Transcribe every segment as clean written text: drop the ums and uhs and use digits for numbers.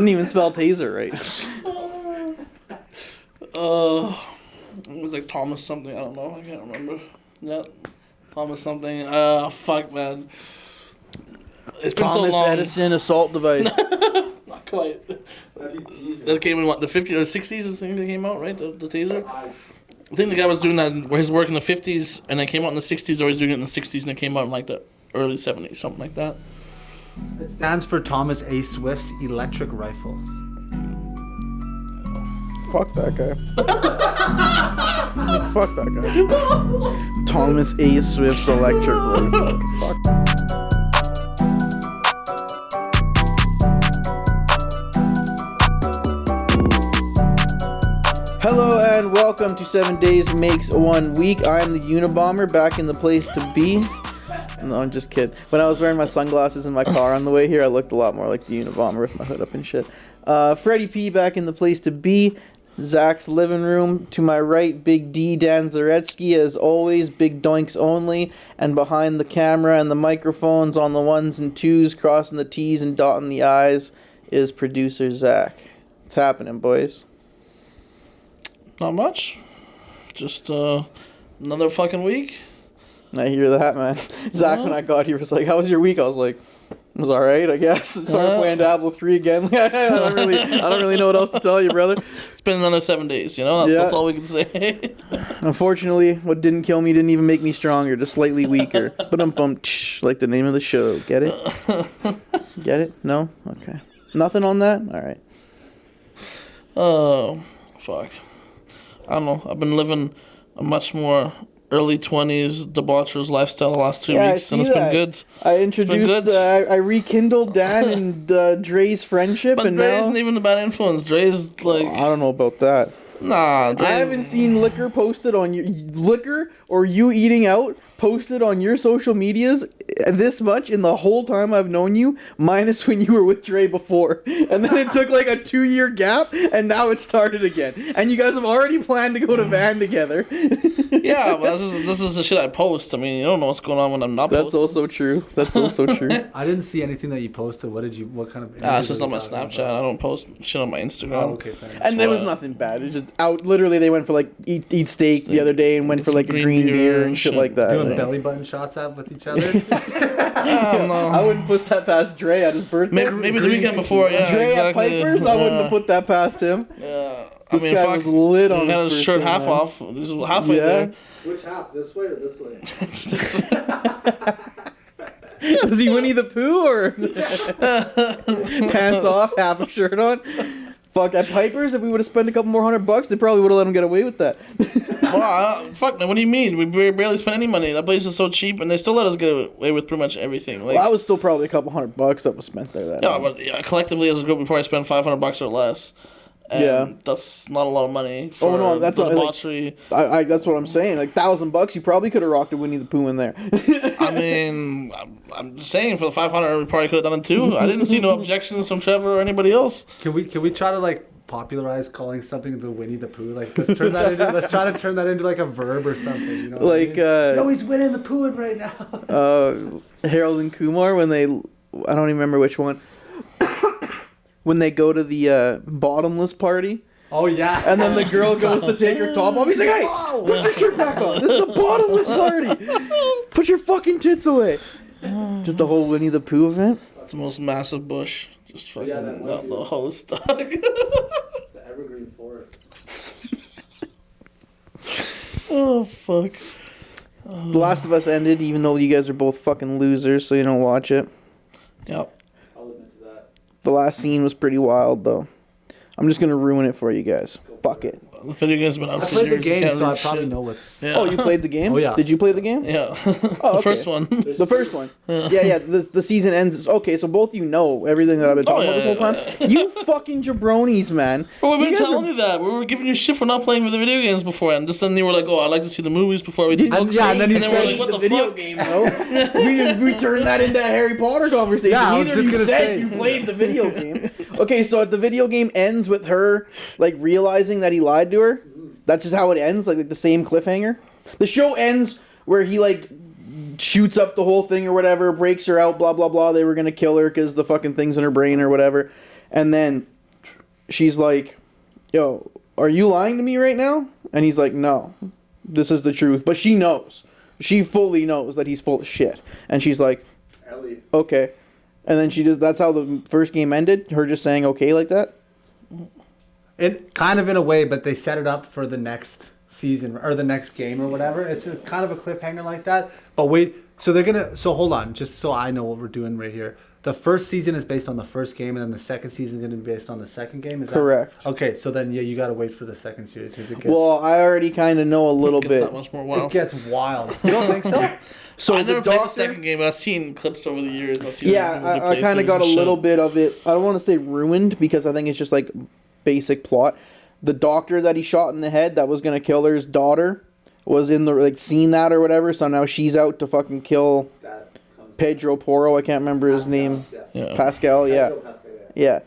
didn't even spell taser right. It was like Thomas something. I don't know. I can't remember. Yeah, Thomas something. Fuck, man. It's been so long. Thomas Edison assault device. Not quite. That came in what, the 50s or 60s? I think they came out, right? The taser. I think the guy was doing that where his work in the 50s and it came out in the 60s, or he's doing it in the 60s and it came out in like the early 70s, something like that. It stands for Thomas A. Swift's electric rifle. Fuck that guy. Fuck that guy. Thomas A. Swift's electric rifle. Fuck. Hello and welcome to 7 Days Makes 1 Week. I'm the Unabomber, back in the place to be. No, I'm just kidding. When I was wearing my sunglasses in my car on the way here, I looked a lot more like the Unabomber with my hood up and shit. Freddie P back in the place to be. Zach's living room. To my right, Big D, Dan Zaretsky, as always, big doinks only. And behind the camera and the microphones on the ones and twos, crossing the T's and dotting the I's, is producer Zach. What's happening, boys? Not much. Just another fucking week. I hear that, man. Zach, when I got here, was like, "How was your week?" I was like, "It was all right, I guess." Started playing Diablo 3 again. I don't really know what else to tell you, brother. It's been another 7 days, you know? That's all we can say. Unfortunately, what didn't kill me didn't even make me stronger, just slightly weaker. But I'm bumped, like the name of the show. Get it? Get it? No? Okay. Nothing on that? All right. Oh, fuck. I don't know. I've been living a much more early 20s debaucherous lifestyle the last 2 weeks, and it's been good. I introduced, I rekindled Dan and Dre's friendship, but and Dre now... isn't even a bad influence. Dre's like... I don't know about that. Nah, Dre... I haven't seen liquor posted on your... Liquor or you eating out posted on your social medias this much in the whole time I've known you, minus when you were with Dre before. And then it took like a 2-year gap, and now it started again. And you guys have already planned to go to Van together. Yeah, but this is the shit I post. I mean, you don't know what's going on when I'm not posting. That's also true. That's also true. I didn't see anything that you posted. What kind of... It's just on my Snapchat. I don't post shit on my Instagram. Oh, okay, fair enough. And there was nothing bad. It's just out. Literally, they went for like eat steak the other day and went for like a green beer and shit like that. Doing belly button shots out with each other. I wouldn't push that past Dre at his birthday. Maybe the weekend before, yeah. Dre exactly. at Piper's, I wouldn't have put that past him. Yeah. This guy was lit on his birthday. He had his shirt half off. This is halfway there. Which half? This way or this way? Was he Winnie the Pooh or pants off, half a shirt on? Fuck, at Piper's, if we would have spent a couple more $100, they probably would have let him get away with that. Fuck, man, what do you mean? We barely spent any money. That place is so cheap, and they still let us get away with pretty much everything. Like, well, I was still probably a couple $100 that was spent there. But collectively as a group, we probably spent $500 or less. And that's not a lot of money for that's the debauchery. That's what I'm saying. Like $1,000, you probably could have rocked a Winnie the Pooh in there. I mean, I'm just saying for the 500, we probably could have done it too. I didn't see no objections from Trevor or anybody else. Can we try to like popularize calling something the Winnie the Pooh? Like let's try to turn that into like a verb or something. You know like what I mean? He's Winnie the Pooh right now. Harold and Kumar when I don't even remember which one. When they go to the bottomless party. Oh, yeah. And then the girl goes to take her top off. He's like, "Hey, put your shirt back on. This is a bottomless party. Put your fucking tits away." Just the whole Winnie the Pooh event. It's the most massive bush. Just fucking the whole stuff. The evergreen forest. Oh, fuck. The Last of Us ended, even though you guys are both fucking losers, so you don't watch it. Yep. The last scene was pretty wild, though. I'm just going to ruin it for you guys. Fuck it. The video game's been out I played the game, so I probably know what's... Yeah. Oh, you played the game? Oh, yeah. Did you play the game? Yeah. Oh, okay. The first one. The first one. Yeah. The season ends... Okay, so both of you know everything that I've been talking about this whole time. You fucking jabronis, man. Well, we've been telling you that. We were giving you shit for not playing with the video games before, and just then you were like, "Oh, I like to see the movies before we do books." Yeah, and then you said said what the video game, though. we turned that into a Harry Potter conversation. Yeah, I was Neither just you gonna said say. you played the video game. Okay, so the video game ends with her, like, realizing that he lied to her. That's just how it ends, like the same cliffhanger. The show ends where he, like, shoots up the whole thing or whatever, breaks her out, blah, blah, blah. They were going to kill her because the fucking thing's in her brain or whatever. And then she's like, yo, are you lying to me right now? And he's like, no, this is the truth. But she knows. She fully knows that he's full of shit. And she's like, Ellie. okay. And then that's how the first game ended? Her just saying okay like that? It kind of in a way, but they set it up for the next season or the next game or whatever. It's kind of a cliffhanger like that. But wait, so hold on, just so I know what we're doing right here. The first season is based on the first game, and then the second season is going to be based on the second game. Is correct? Okay, so then you got to wait for the second series because it gets. Well, I already kind of know a little bit. That much more wild. It gets wild. You don't think so? So I never played the second game, but I've seen clips over the years. I kind of got a little bit of it. I don't want to say ruined because I think it's just like basic plot. The doctor that he shot in the head that was gonna kill his daughter was in the seen that or whatever. So now she's out to fucking kill Pedro Porro. I can't remember his name. Yeah. Pascal. Yeah.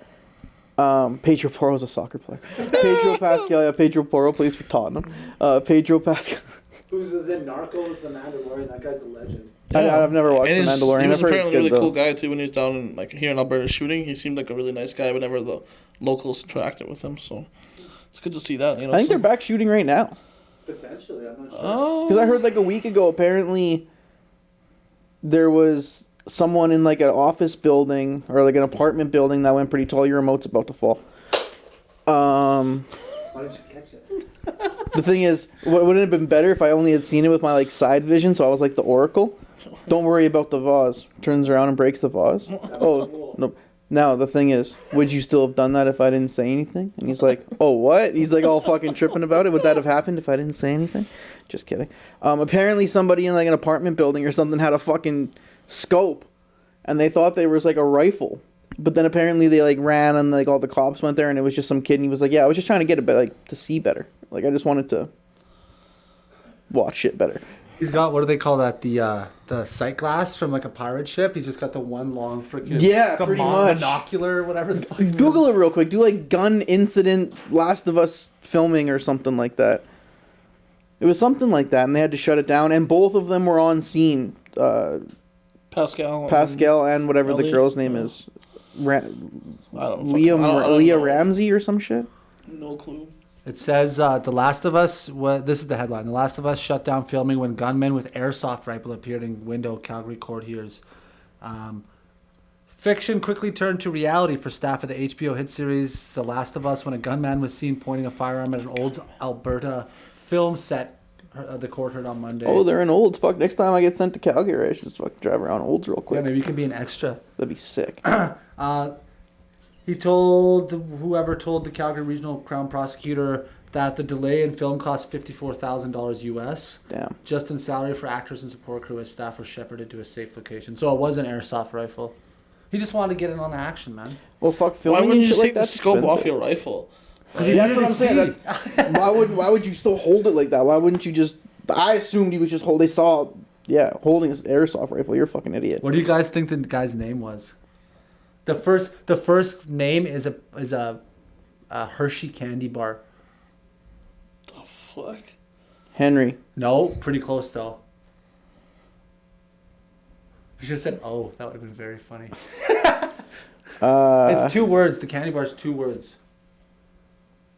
Pedro Porro's a soccer player. Pedro Pascal. Yeah. Pedro Porro plays for Tottenham. Pedro Pascal. Who was in Narcos, The Mandalorian? That guy's a legend. I've never watched The Mandalorian. He was I've heard apparently it's a really good, cool guy too when he was down in here in Alberta shooting. He seemed like a really nice guy whenever the locals interacted with him. So it's good to see that. I think they're back shooting right now. Potentially, I'm not sure. Because I heard a week ago, apparently there was someone in an office building or an apartment building that went pretty tall. Your remote's about to fall. Why didn't you catch it? The thing is, wouldn't it have been better if I only had seen it with my side vision, so I was like the Oracle? Don't worry about the vase. Turns around and breaks the vase. Oh, no. Now, the thing is, would you still have done that if I didn't say anything? And he's like, oh, what? He's all fucking tripping about it. Would that have happened if I didn't say anything? Just kidding. Apparently somebody in an apartment building or something had a fucking scope, and they thought there was a rifle. But then apparently they ran and all the cops went there, and it was just some kid, and he was like, yeah, I was just trying to get a bit to see better. I just wanted to watch shit better. He's got, what do they call that? The sight glass from a pirate ship. He's just got the one long freaking pretty much binocular or whatever the fuck. Google it real quick. Do gun incident Last of Us filming or something like that. It was something like that, and they had to shut it down. And both of them were on scene. Pascal and whatever the girl's name is. Leah Ramsey or some shit. No clue. It says The Last of Us. This is the headline. The Last of Us shut down filming when gunmen with airsoft rifle appeared in window. Calgary court hears. Fiction quickly turned to reality for staff of the HBO hit series The Last of Us when a gunman was seen pointing a firearm at an old Alberta film set. The court heard on Monday. Oh, they're in Olds. Fuck, next time I get sent to Calgary, I should just fucking drive around Olds real quick. Yeah, maybe you can be an extra. That'd be sick. He told whoever told the Calgary Regional Crown Prosecutor that the delay in film cost $54,000 US. Damn. Just in salary for actors and support crew as staff were shepherded to a safe location. So it was an airsoft rifle. He just wanted to get in on the action, man. Well, fuck, filming Why wouldn't you and shit take the scope off your rifle? Because that's what I'm saying. Why would you still hold it like that? Why wouldn't you just... I assumed he was just holding... They saw... Yeah, holding his airsoft rifle. You're a fucking idiot. What do you guys think the guy's name was? The first name is a Hershey candy bar. The fuck? Henry. No, pretty close though. You should have said "oh." That would have been very funny. It's 2 words. The candy bar is 2 words.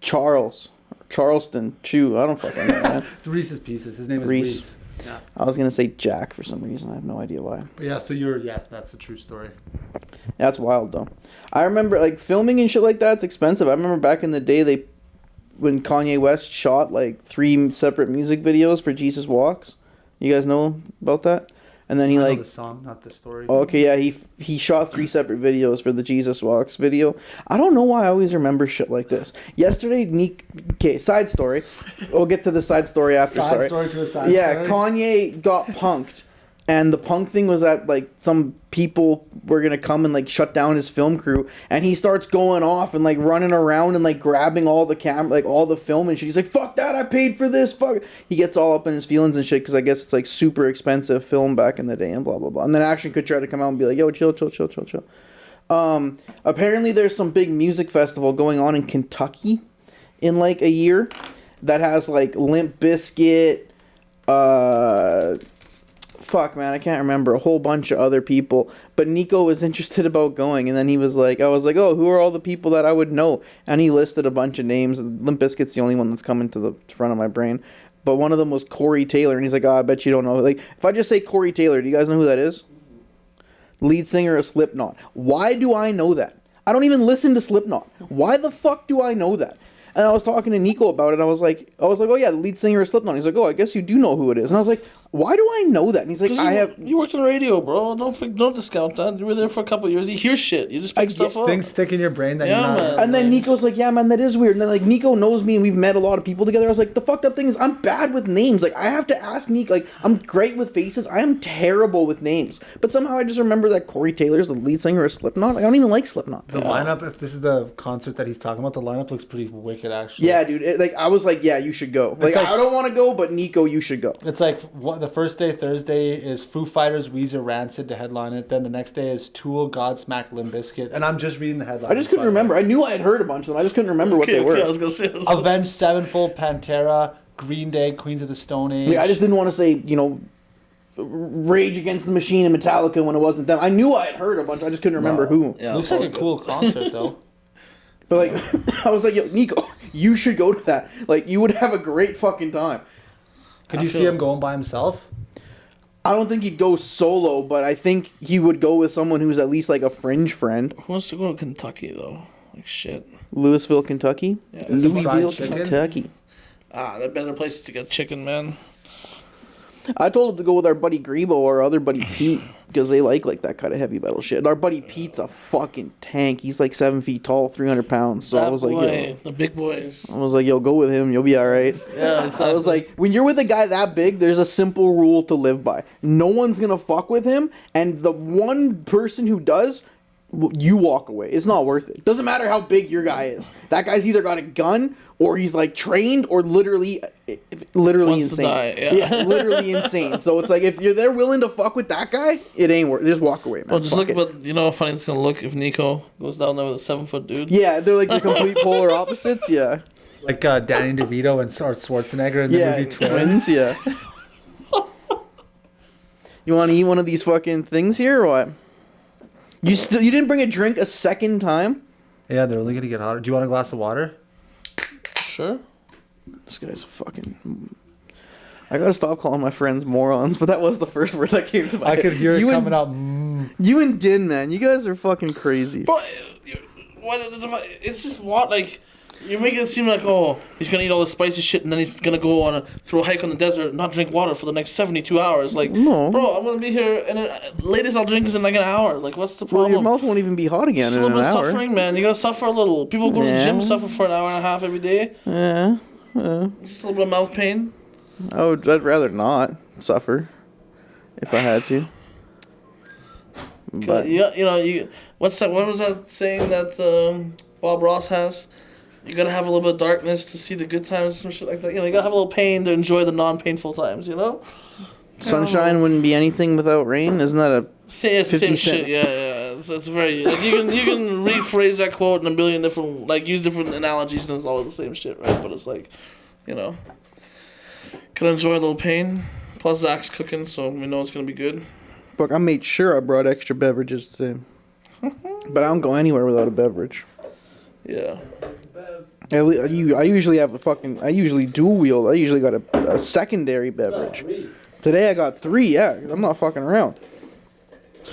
Charleston. Chew. I don't fucking know, man. Reese's Pieces. His name is Reese. Reese. Yeah. I was gonna say Jack for some reason. I have no idea why. Yeah. So that's a true story. That's wild though. I remember filming and shit like that's expensive. I remember back in the day when Kanye West shot 3 separate music videos for Jesus Walks. You guys know about that? And then he I know the song, not the story. Oh, okay, yeah, he shot 3 separate videos for the Jesus Walks video. I don't know why I always remember shit like this. Yesterday, side story. We'll get to the side story after. Side story to a side story. Yeah, Kanye got punked. And the punk thing was that some people were gonna come and shut down his film crew, and he starts going off and running around and grabbing all the camera, all the film and shit. He's like, "Fuck that! I paid for this." Fuck. He gets all up in his feelings and shit because I guess it's super expensive film back in the day and blah blah blah. And then Action could try to come out and be like, "Yo, chill." Apparently, there's some big music festival going on in Kentucky in a year that has Limp Bizkit, fuck, man, I can't remember, a whole bunch of other people. But Nico was interested about going, and then he was like, I was like, oh, who are all the people that I would know? And he listed a bunch of names. Limp Bizkit's the only one that's coming to the front of my brain. But one of them was Corey Taylor, and he's like, oh, I bet you don't know. Like, if I just say Corey Taylor, do you guys know who that is? Lead singer of Slipknot. Why do I know that? I don't even listen to Slipknot. Why the fuck do I know that? And I was talking to Nico about it. I was like, oh yeah, the lead singer of Slipknot. He's like, oh, I guess you do know who it is. And I was like, why do I know that? And he's like, You worked in radio, bro. Don't discount that. You were there for a couple of years. You hear shit. You just pick stuff up. Things stick in your brain that you're not. Man. And then Nico's like, yeah, man, that is weird. And then like Nico knows me and we've met a lot of people together. I was like, the fucked up thing is I'm bad with names. Like I have to ask Nico. Like I'm great with faces. I am terrible with names. But somehow I just remember that Corey Taylor's the lead singer of Slipknot. I don't even like Slipknot. The lineup, if this is the concert that he's talking about, the lineup looks pretty wicked actually. Yeah, dude. I was like, yeah, you should go. Like I don't want to go, but Nico, you should go. It's like the first day, Thursday, is Foo Fighters, Weezer, Rancid to headline it. Then the next day is Tool, Godsmack, Limp Bizkit. And I'm just reading the headline. I just couldn't remember. I knew I had heard a bunch of them. I just couldn't remember what they were. I was gonna say Avenged Sevenfold, Pantera, Green Day, Queens of the Stone Age. I just didn't want to say, Rage Against the Machine and Metallica when it wasn't them. I knew I had heard a bunch. I just couldn't remember who. Yeah, looks like a cool concert though. But like, I was like, yo, Nico, you should go to that. Like, you would have a great fucking time. Could you see him going by himself? I don't think he'd go solo, but I think he would go with someone who's at least like a fringe friend. Who wants to go to Kentucky though? Like shit. Louisville, Kentucky. Yeah. Louisville, Kentucky. They're better places to get chicken, man. I told him to go with our buddy Grebo or our other buddy Pete because they like that kind of heavy metal shit. And our buddy Pete's a fucking tank. He's like 7 feet tall, 300 pounds. So I was like, yo, the big boys. I was like, yo, go with him. You'll be all right. Yeah, exactly. I was like, when you're with a guy that big, there's a simple rule to live by. No one's gonna fuck with him, and the one person who does, you walk away. It's not worth it. Doesn't matter how big your guy is. That guy's either got a gun or he's like trained or literally Wants insane. to die, yeah. Literally thing. So it's like, if they're willing to fuck with that guy, it ain't worth it. Just walk away, man. Well, just look at, you know how funny it's going to look if Nico goes down there with a 7-foot dude? Yeah, they're like the complete polar opposites, yeah. Like Danny DeVito and Schwarzenegger in the movie Twins. Yeah. You want to eat one of these fucking things here or what? You didn't bring a drink a second time? Yeah, they're only going to get hotter. Do you want a glass of water? Sure. This guy's a fucking... I gotta stop calling my friends morons, but that was the first word that came to my head. I could hear it coming out. You and Din, man. You guys are fucking crazy. But it's just what, like... You're making it seem like, oh, he's going to eat all this spicy shit and then he's going to go through a hike on the desert and not drink water for the next 72 hours. Like, no. Bro, I'm going to be here and latest I'll drink is in like an hour. Like, what's the problem? Well, your mouth won't even be hot again in an hour. It's a little bit suffering, man. You got to suffer a little. People go to the gym, suffer for an hour and a half every day. Yeah. Just a little bit of mouth pain. I'd rather not suffer if I had to. But what's that? What was that saying that Bob Ross has? You gotta have a little bit of darkness to see the good times, some shit like that. You gotta have a little pain to enjoy the non-painful times. Sunshine wouldn't be anything without rain. Isn't that a same shit? Yeah. It's very like you can rephrase that quote in a million different use different analogies and it's all the same shit, right? But it's like, can enjoy a little pain. Plus Zach's cooking, so we know it's gonna be good. Look, I made sure I brought extra beverages today, but I don't go anywhere without a beverage. Yeah. I usually have I usually dual wield. I usually got a secondary beverage. Today I got 3, yeah. I'm not fucking around.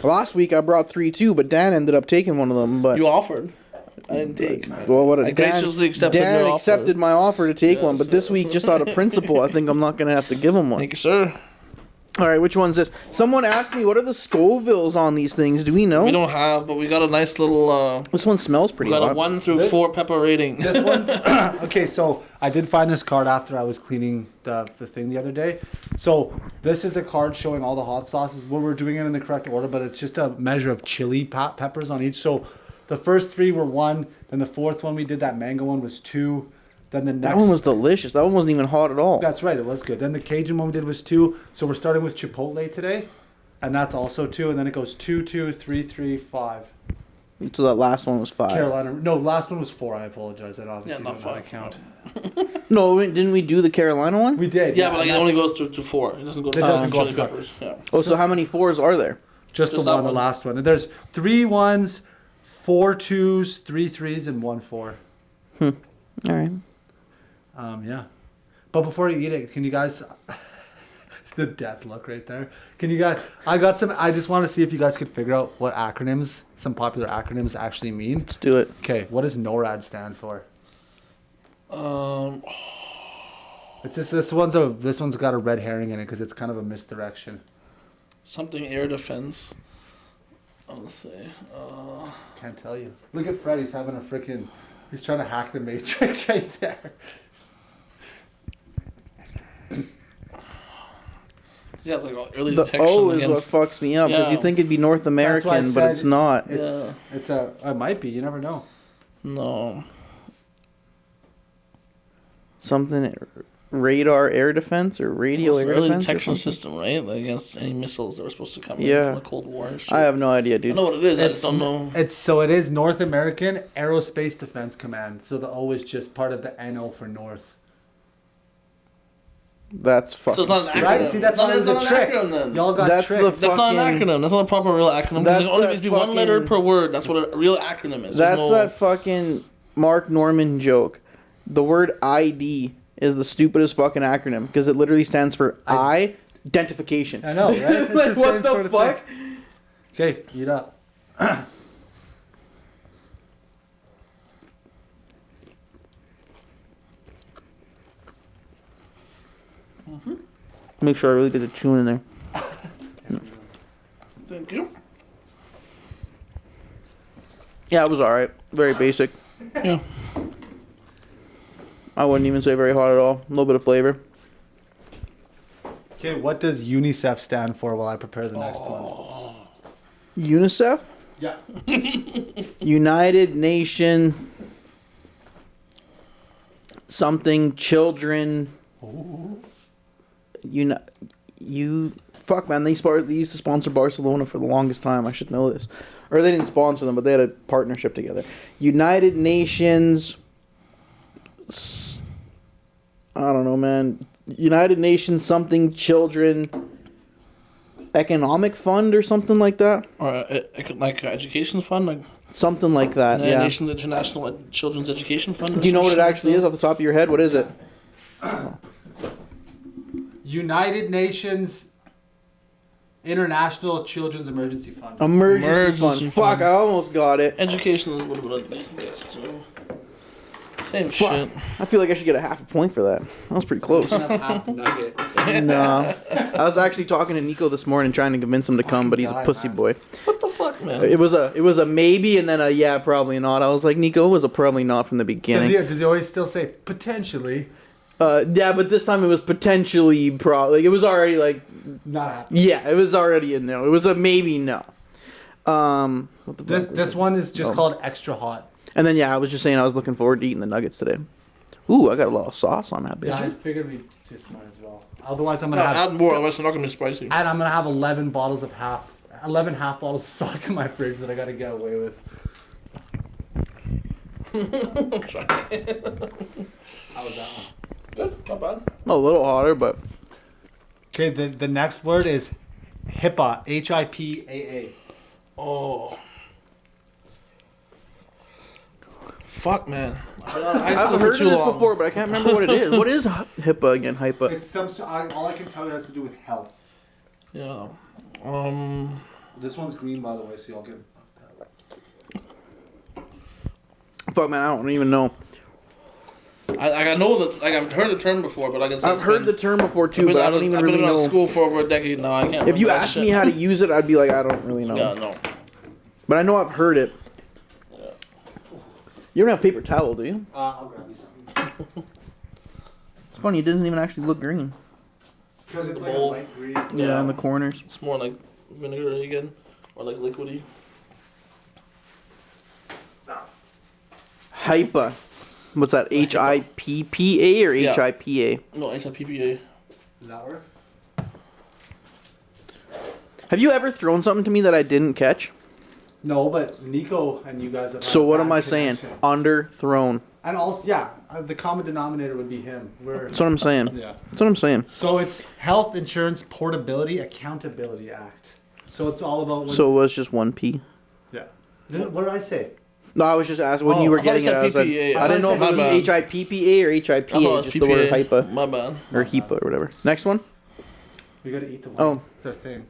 Last week I brought 3 too, but Dan ended up taking one of them. But you offered. I didn't take. Well, I graciously accepted Dan your accepted offer. my offer to take one, but this week, just out of principle, I think I'm not going to have to give him one. Thank you, sir. All right, which one's this? Someone asked me, what are the Scovilles on these things? Do we know? We don't have, but we got a nice little... this one smells pretty hot. We got a 1 through 4 pepper rating. This one's... Okay, so I did find this card after I was cleaning the thing the other day. So this is a card showing all the hot sauces. We're doing it in the correct order, but it's just a measure of chili peppers on each. So the first 3 were 1, then the 4th one we did, that mango one, was 2. Then the next... That one was delicious. That one wasn't even hot at all. That's right, it was good. Then the Cajun one we did was 2. So we're starting with Chipotle today. And that's also 2. And then it goes 2, 2, 3, 3, 5. So that last one was 5. Carolina... No, last one was 4. I apologize. That obviously not does not 5. count. No, didn't we do the Carolina one? We did. Yeah, but like it and only that's goes to 4. It doesn't go to It doesn't go Chili up to Peppers. Yeah. Oh, so how many 4s are there? just the Just that one, the one. last one. And there's 3 1s, 4 2s, 3 3s, and 1 4. All right. Yeah. But before you eat it, can you guys... the death look right there. Can you guys... I just want to see if you guys could figure out what acronyms, some popular acronyms actually mean. Let's do it. Okay, what does NORAD stand for? It's just, this one's got a red herring in it because it's kind of a misdirection. Something air defense. Let's see. Can't tell you. Look at Fred. He's having a freaking... He's trying to hack the Matrix right there. Yeah, it's like early The detection O is what against. fucks me up because Yeah. you think it'd be North That's why I American, but it's said not. It might be. You never know. No. Something radar air defense or radio It's an air early defense. or detection something? system, right? Like against any missiles that were supposed to come in Yeah. from the Cold War and shit. I have no idea, I dude. know what it is. I just don't know. It is North American Aerospace Defense Command. So the O is just part of the NO for North. That's So fucking it's not an stupid. acronym. Right? See, that's why it was a trick. Then. Y'all got That's tricked. the That's not an fucking- acronym. That's not a proper real acronym. That's There's only that needs to be one letter fucking- per word. That's what a real acronym is. That's There's no, that fucking Mark Norman joke. The word ID is the stupidest fucking acronym because it literally stands for identification. I know, right? It's Like, the what same the sort of fuck? thing. Okay, eat up. Make sure I really get the chewing in there. Thank you. Yeah, it was alright. Very basic. Yeah. I wouldn't even say very hot at all. A little bit of flavor. Okay, what does UNICEF stand for while I prepare the next one? UNICEF? Yeah. United Nation something children. Fuck man, they used to sponsor Barcelona for the longest time. I should know this. Or they didn't sponsor them, but they had a partnership together. United Nations I don't know, man. United Nations something children economic fund or something like that. Or like education fund, like Something like that. United Yeah. Nations International Children's Education Fund. Do you know what it actually is off the top of your head? What is it? United Nations International Children's Emergency Fund. Emergency fund. Emergency Fuck, fund. I almost got it. Education is a little bit of a decent guess too. Same Fuck. shit. I feel like I should get a half a point for that. That was pretty close. Half nugget. No. I was actually talking to Nico this morning trying to convince him to come, but he's a God, pussy man. boy. What the fuck, man? It was a maybe and then a yeah, probably not. I was like, Nico, it was a probably not from the beginning. Does he always still say potentially? Yeah, but this time it was potentially like it was already like Not happening. yeah, it was already a no. It was a maybe no. What the This fuck was this it? one is just Oh. called extra hot. And then yeah, I was just saying I was looking forward to eating the nuggets today. Ooh, I got a lot of sauce on that bitch. Yeah, I figured we just might as well. Otherwise, I'm No, gonna have add more, otherwise it's not gonna be spicy. and I'm gonna have 11 half bottles of sauce in my fridge that I gotta get away with. How was that one? Good, not bad. A little hotter, but Okay, the next word is HIPAA. HIPAA. Oh. Fuck, man. I've heard of this before, but I can't remember what it is. What is HIPAA again? HIPAA. It's all I can tell you has to do with health. Yeah. This one's green, by the way, so y'all get. Fuck man, I don't even know. I know that, like, I've heard the term before, but like I said, I've heard the term before too, but I don't even I've really been out of know. school for over a decade now. I can't. If you remember that asked shit. me how to use it, I'd be like, I don't really know. Yeah, no. But I know I've heard it. You don't have paper towel, do you? I'll grab you something. It's funny, it doesn't even actually look green. Because it's The like a bowl. light green. Yeah, in the corners. It's more like vinegar again, or like liquidy. HIPAA. What's that? HIPPA or Yeah. HIPA? No, HIPPA. Does that work? Have you ever thrown something to me that I didn't catch? No, but Nico and you guys have. So had what bad am I saying? connection. Underthrown. And also, yeah, the common denominator would be him. That's what I'm saying. Yeah. That's what I'm saying. So it's Health Insurance Portability Accountability Act. So it's all about. So it was just 1P. Yeah. What did I say? No, I was just asking when you were I thought getting it it. I was like, PPA. I didn't know if My it was bad. HIPPA or I thought it HIPA, was just the word PPA. HIPAA My bad. or HIPAA or whatever. Next one. We gotta eat the wine. Oh. It's our thing.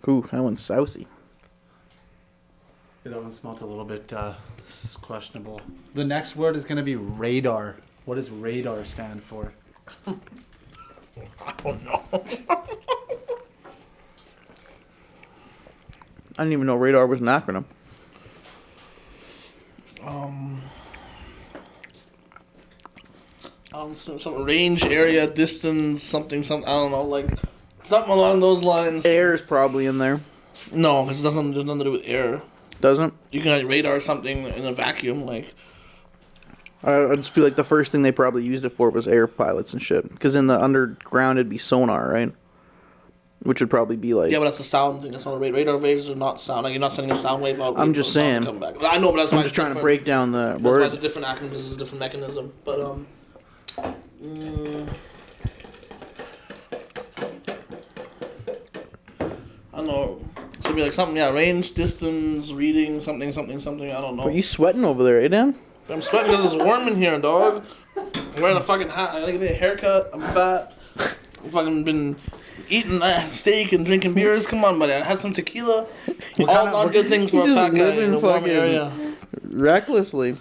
Ooh, that one's sousy. Yeah, that one smelled a little bit questionable. The next word is gonna be radar. What does radar stand for? I don't know. I didn't even know radar was an acronym. Some range, area, distance, something. I don't know, like something along those lines. Air is probably in there. No, because there's nothing to do with air. Doesn't? You can radar something in a vacuum, like. I just feel like the first thing they probably used it for was air pilots and shit. Because in the underground it'd be sonar, right? Which would probably be like. Yeah, but that's a sound thing. That's not radar waves are not sound. Like you're not sending a sound wave out. I'm just saying. Come back. I know, but that's why I'm just trying to break down the That's why word. it's a different acronym. This is a different mechanism. But I don't know. It's gonna be like something. Yeah, range, distance, reading, something. I don't know. Are you sweating over there, eh, Dan? I'm sweating because it's warm in here, dog. I'm wearing a fucking hat. I gotta get me a haircut. I'm fat. I've fucking been eating steak and drinking beers. Come on, buddy. I had some tequila. All not good things for a just fat guy living in a warm fucking- area. Recklessly.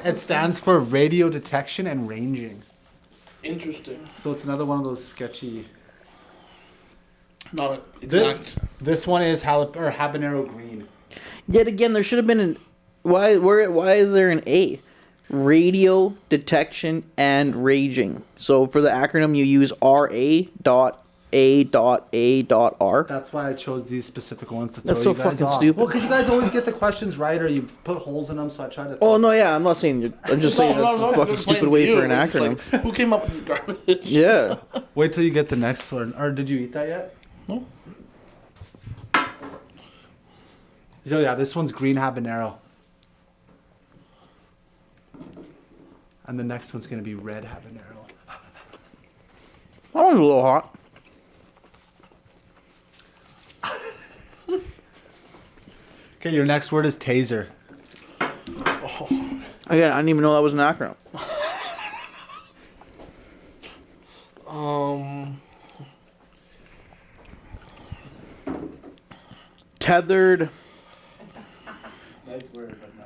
It stands for radio detection and ranging. Interesting. So it's another one of those sketchy. Not exact. This one is habanero green. Yet again, there should have been an. Why is there an A? Radio detection and raging. So for the acronym, you use RA.A.A.R. That's why I chose these specific ones to throw That's so you guys fucking off. stupid. Well, because you guys always get the questions right or you put holes in them, so I try to. Oh no, yeah, I'm not saying. I'm just saying that's a fucking stupid way for an It's acronym. like, who came up with this garbage? Yeah. Wait till you get the next one. Or did you eat that yet? No. So yeah, this one's green habanero. And the next one's gonna be red habanero. That one's a little hot. Okay, your next word is taser. Again, I didn't even know that was an acronym. Tethered. Nice word, but no.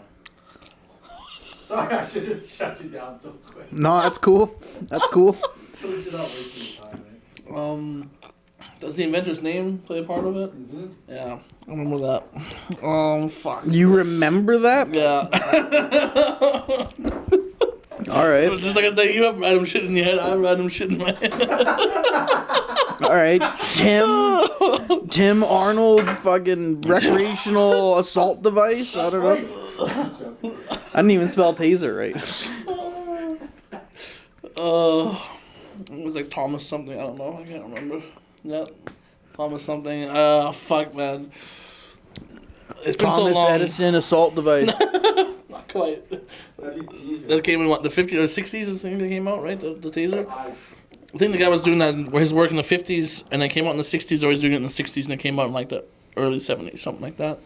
Sorry, I should have shut you down so quick. No, that's cool. That's cool. At least you're not wasting your time, right? Does the inventor's name play a part of it? Mm-hmm. Yeah, I remember that. Fuck. You remember that? Yeah. All right. Just like I said, you have random shit in your head. I have random shit in my head. All right. Tim Arnold fucking recreational assault device. I don't know. I didn't even spell taser right. It was like Thomas something. I don't know. I can't remember. Yeah, Thomas something. Fuck, man. It's been so Thomas long. Edison assault device. Not quite. That came in what, the 50s or 60s? I think they came out, right? The taser. I think the guy was doing that where his work in the 50s, and it came out in the 60s, or he's doing it in the 60s, and it came out in like the early 70s, something like that.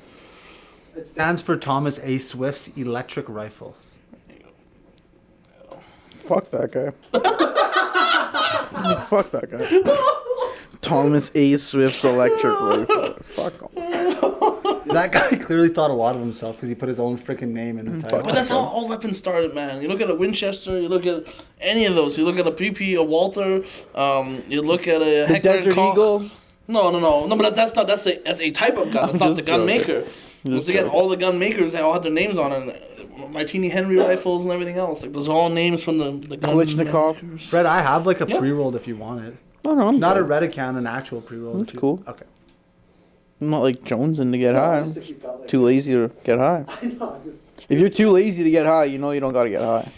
It stands for Thomas A. Swift's electric rifle. Fuck that guy. Fuck that guy. Thomas A. Swift's electric rifle. Fuck him. That guy clearly thought a lot of himself because he put his own freaking name in the title. But that's how all weapons started, man. You look at a Winchester, you look at any of those. You look at a PP, a Walther, you look at a The Heckler Desert Koch. Eagle. No, but that's a type of gun. That's not the gun joking. maker. Once again, all the gun makers, they all had their names on it. Martini Henry rifles and everything else. Like those are all names from the gun Kalashnikov. makers. Fred, I have like a Yeah. pre-rolled if you want it. No, I'm Not a good. Redican, an actual pre-roll. That's cool. Okay. I'm not like jonesing to get high. I'm too lazy to get high. If you're too lazy to get high, you know you don't gotta get high.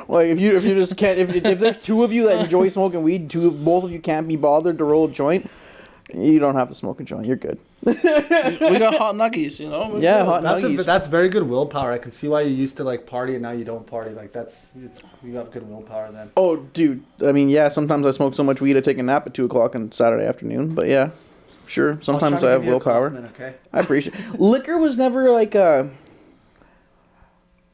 Like if you just can't if there's two of you that enjoy smoking weed, both of you can't be bothered to roll a joint, You don't have to smoke a joint. You're good. We got hot Nuggz, you know. Yeah, hot Nuggz. That's very good willpower. I can see why you used to like party and now you don't party. Like you have good willpower then. Oh, dude. I mean, yeah. Sometimes I smoke so much weed I take a nap at 2:00 on Saturday afternoon. But yeah, sure. Sometimes I have willpower. Okay. I appreciate. Liquor was never like a.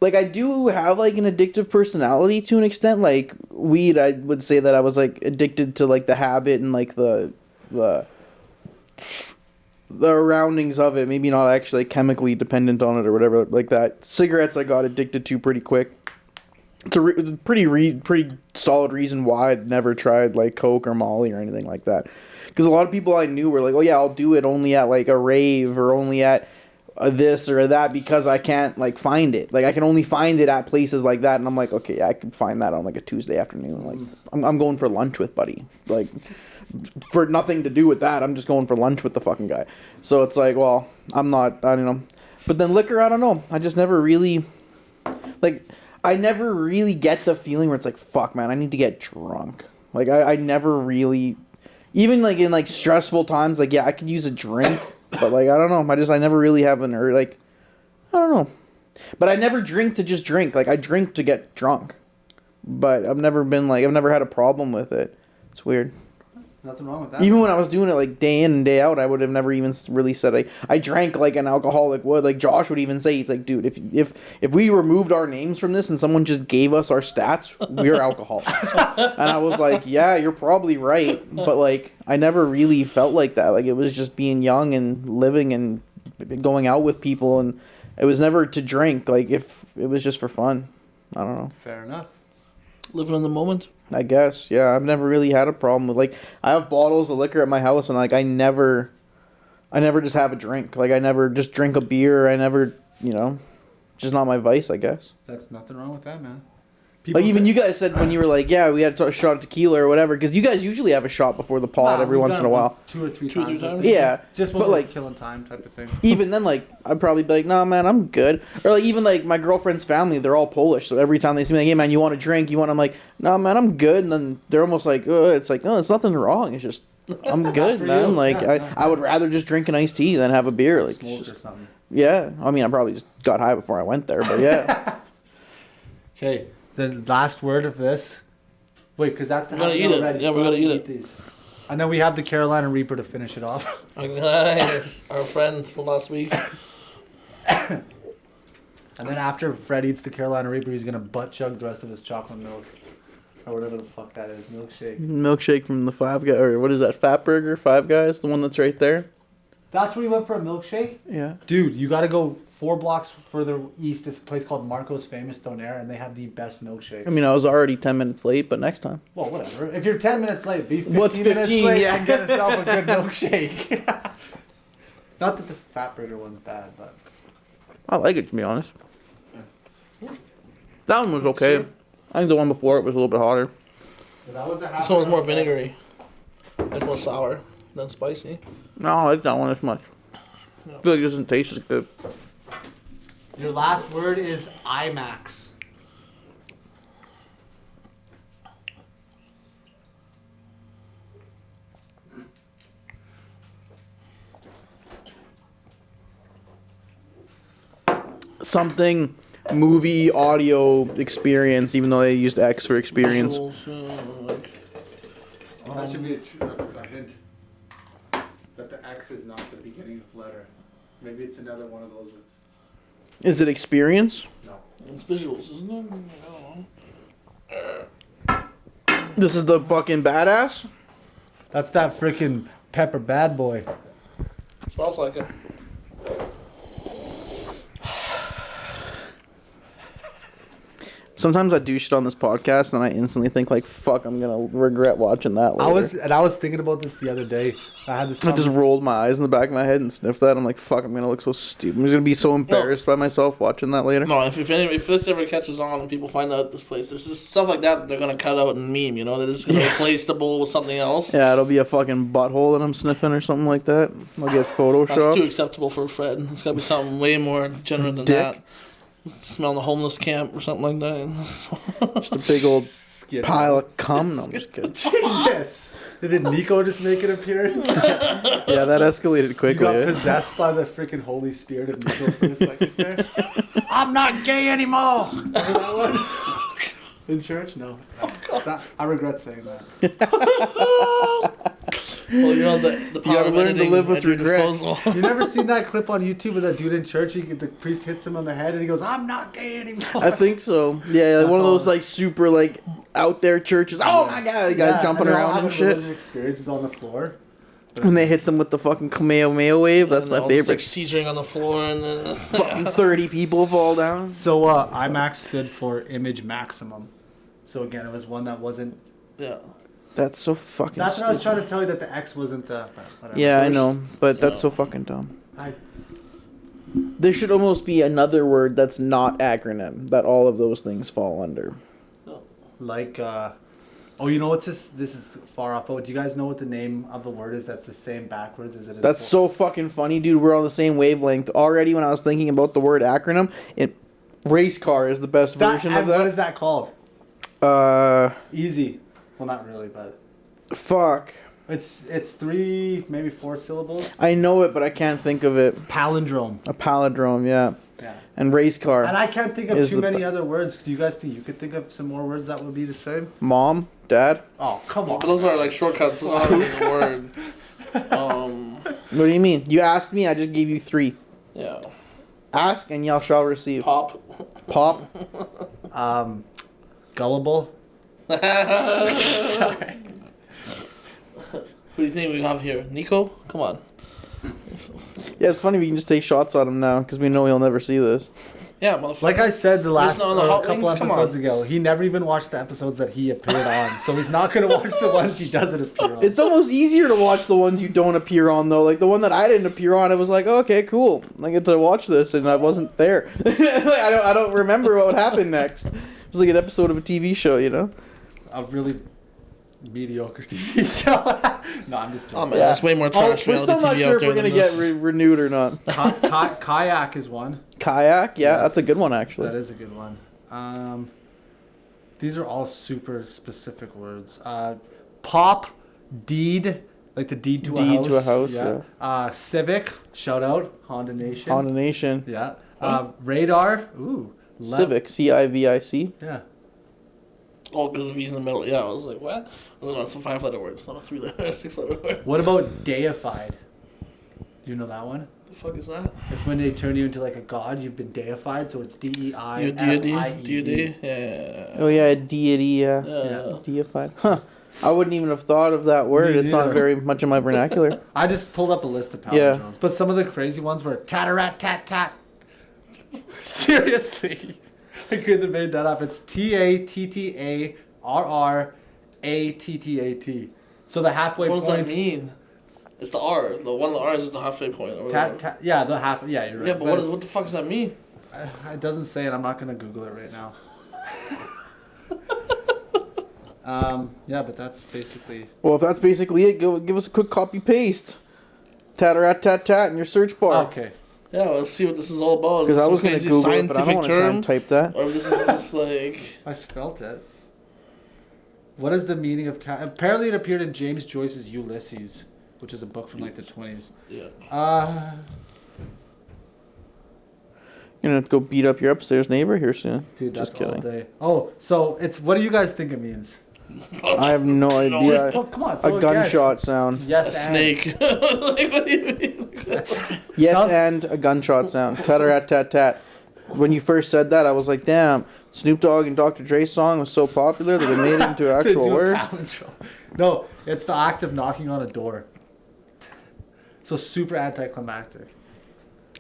Like, I do have, like, an addictive personality to an extent. Like, weed, I would say that I was, like, addicted to, like, the habit and, like, the surroundings of it. Maybe not actually like, chemically dependent on it or whatever like that. Cigarettes I got addicted to pretty quick. It's a pretty solid reason why I'd never tried, like, Coke or Molly or anything like that. Because a lot of people I knew were like, oh, yeah, I'll do it only at, like, a rave or only at... this or that because I can't like find it. Like I can only find it at places like that, and I'm like, okay, yeah, I can find that on like a Tuesday afternoon. Like I'm going for lunch with buddy. Like for nothing to do with that, I'm just going for lunch with the fucking guy. So it's like, well, I don't know. But then liquor, I don't know. I just never really like. I never really get the feeling where it's like, fuck, man, I need to get drunk. Like I never really, even like in like stressful times, like yeah, I could use a drink. But, like, I don't know. I never really have an urge. Like, I don't know. But I never drink to just drink. Like, I drink to get drunk. But I've never had a problem with it. It's weird. Nothing wrong with that. Even when I was doing it, like, day in and day out, I would have never even really said, I drank like an alcoholic would. Like, Josh would even say, he's like, dude, if we removed our names from this and someone just gave us our stats, we're alcoholics. And I was like, yeah, you're probably right. But, like, I never really felt like that. Like, it was just being young and living and going out with people. And it was never to drink. Like, if it was just for fun. I don't know. Fair enough. Living in the moment. I guess, yeah. I've never really had a problem with, like, I have bottles of liquor at my house, and, like, I never just have a drink. Like, I never just drink a beer. I never, just not my vice, I guess. That's nothing wrong with that, man. Like, even you guys said when you were like, yeah, we had a shot of tequila or whatever, because you guys usually have a shot before the pod every once in a while. Two or three times. Yeah. Just but like killing time type of thing. Even then, like, I'd probably be like, nah, man, I'm good. Or, like, even, like, my girlfriend's family, they're all Polish, so every time they see me, like, hey, man, you want a drink? I'm like, nah, man, I'm good. And then they're almost like, it's like, no, it's nothing wrong. It's just, I'm good, man. Like, I would rather just drink an iced tea than have a beer. Like, smoke or something. Yeah. I mean, I probably just got high before I went there, but yeah. Okay. The last word of this. Wait, because that's the we gotta eat it. already. Yeah, we gotta eat it. These. And then we have the Carolina Reaper to finish it off. Nice. Our friend from last week. And then after Fred eats the Carolina Reaper, he's gonna butt chug the rest of his chocolate milk. Or whatever the fuck that is. Milkshake. Milkshake from the Five Guys, or what is that, Fat Burger, Five Guys, the one that's right there? That's where you went for a milkshake? Yeah. Dude, you gotta go 4 blocks further east. It's a place called Marco's Famous Donaire, and they have the best milkshakes. I mean, I was already 10 minutes late, but next time. Well, whatever. If you're 10 minutes late, be 15 What's 15? minutes late Yeah. and get yourself a good milkshake. Not that the Fat Burger one's bad, but... I like it, to be honest. That one was okay. I think the one before it was a little bit hotter. This one was more vinegary. Like more sour than spicy. No, I like that one as much. I feel like it doesn't taste as good. Your last word is IMAX. Something movie audio experience, even though they used X for experience. That should be a hint. That the X is not the beginning letter. Maybe it's another one of those with... Is it experience? No. It's visuals, isn't it? I don't know. This is the fucking badass? That's that freaking pepper bad boy. Smells like it. Sometimes I do shit on this podcast and I instantly think like, fuck, I'm gonna regret watching that later. I was thinking about this the other day. I just rolled my eyes in the back of my head and sniffed that. I'm like, fuck, I'm gonna look so stupid. I'm just gonna be so embarrassed by myself watching that later. No, if this ever catches on and people find out this place, this is stuff like that they're gonna cut out and meme, you know? They're just gonna replace the bowl with something else. Yeah, it'll be a fucking butthole that I'm sniffing or something like that. I'll get photoshopped. That's too acceptable for Fred. It's gotta be something way more generous than that. Smelling a homeless camp or something like that. Just a big old pile of cum. No, I'm just kidding. Jesus! Did Nico just make an appearance? Yeah, that escalated You quickly. got eh? possessed by the freaking Holy Spirit of Nico for a second there. I'm not gay anymore. Remember that one? In church? No. I regret saying that. Well, you know the power gotta of learn to editing live with at your regrets. disposal. You never seen that clip on YouTube of that dude in church? The priest hits him on the head and he goes, "I'm not gay anymore." I think so. Yeah, like That's one of those all. like super like out there churches. Oh my god, the guy jumping and they're all around and having shit. religious experiences on the floor. And they hit them with the fucking Kamehameha wave. That's And my all just, like favorite. seizuring on the floor and then Fucking 30 people fall down. So IMAX stood for image maximum. So again, it was one that wasn't. yeah. That's so fucking That's what I was stupid. trying to tell you, that the X wasn't the. But whatever. Yeah, So I it's- know, but that's So- so fucking dumb. I, There should almost be another word that's not acronym that all of those things fall under. like, oh, you know what's this? This is far off. But do you guys know what the name of the word is? That's the same backwards as it is. That's so fucking funny, dude. We're on the same wavelength already. When I was thinking about the word acronym, race car is the best version of What that. is that called? Uh, Easy. Well, not really, but fuck. it's 3, maybe 4 syllables. I know it, but I can't think of it. Palindrome. A palindrome, yeah. Yeah. And race car. And I can't think of Is too the many ba- other words. Do you guys think you could think of some more words that would be the same? Mom, dad. Oh, come on. But those are like shortcuts. Those are not even a word. What do you mean? You asked me, I just gave you 3. Yeah. Ask and y'all shall receive. Pop. Pop. Gullible. Sorry. Who do you think we have here? Nico? Come on. Yeah, it's funny we can just take shots on him now because we know he'll never see this. Yeah, motherfucker. Like I said the last Listen on the hot couple wings? Come episodes on. ago, he never even watched the episodes that he appeared on. So he's not going to watch the ones he doesn't appear on. It's almost easier to watch the ones you don't appear on though. Like the one that I didn't appear on, it was like, oh, okay, cool. I get to watch this, and I wasn't there. Like, I don't remember what would happen next. It was like an episode of a TV show, you know. A really mediocre TV show. No, I'm just Oh joking. man, there's way more Oh, trash we're reality still not TV sure out if there we're gonna than get this. renewed or not. Kayak is one. Kayak, yeah, Yeah. that's a good one actually. That is a good one. These are all super specific words. Pop, deed, like the deed to a Deed house. to a house, yeah. Civic, shout out, Honda Nation. Honda Nation. Yeah. Radar. Ooh. Civic, CIVIC. Yeah. Oh, because of V's in the middle. Yeah, I was like, what? I was like, it's a 5-letter word. It's not a 3-letter, 6-letter word. What about deified? Do you know that one? The fuck is that? It's when they turn you into like a god. You've been deified, so it's DEI. You deity? Yeah. Oh yeah, deity, yeah. Yeah. Deified. Huh. I wouldn't even have thought of that word. Me It's not neither. very much in my vernacular. I just pulled up a list of palindromes, Yeah. but some of the crazy ones were tatarat tat tat. Seriously, I couldn't have made that up. It's TATTARRATTAT. So the halfway What does point. that mean? It's the R. The one of the R's is the halfway point. Or whatever. Yeah, the half. Yeah, you're right. Yeah, but what it's- the fuck does that mean? It doesn't say it. I'm not gonna Google it right now. Yeah, but that's basically. Well, if that's basically it, give us a quick copy paste. Tatarat tat tat in your search bar. Okay. Yeah, let's see what this is all about. Because I Some was gonna crazy Google it, but I don't want to try and type that. Or if this is just like... I spelt it. What is the meaning of apparently it appeared in James Joyce's Ulysses, which is a book from like the 20s. Yeah. You're gonna have to go beat up your upstairs neighbor here soon. Dude, that's Just all kidding. day. Oh, so it's what do you guys think it means? I have no idea. Come on, A throw gunshot sound. Yes, A and. snake. Like, what do you mean? Yes, Sounds- and a gunshot sound. Tatarat tat tat. When you first said that, I was like, damn. Snoop Dogg and Dr. Dre's song was so popular that it made it into an They actual do a word. palindrome. No, it's the act of knocking on a door. So super anticlimactic.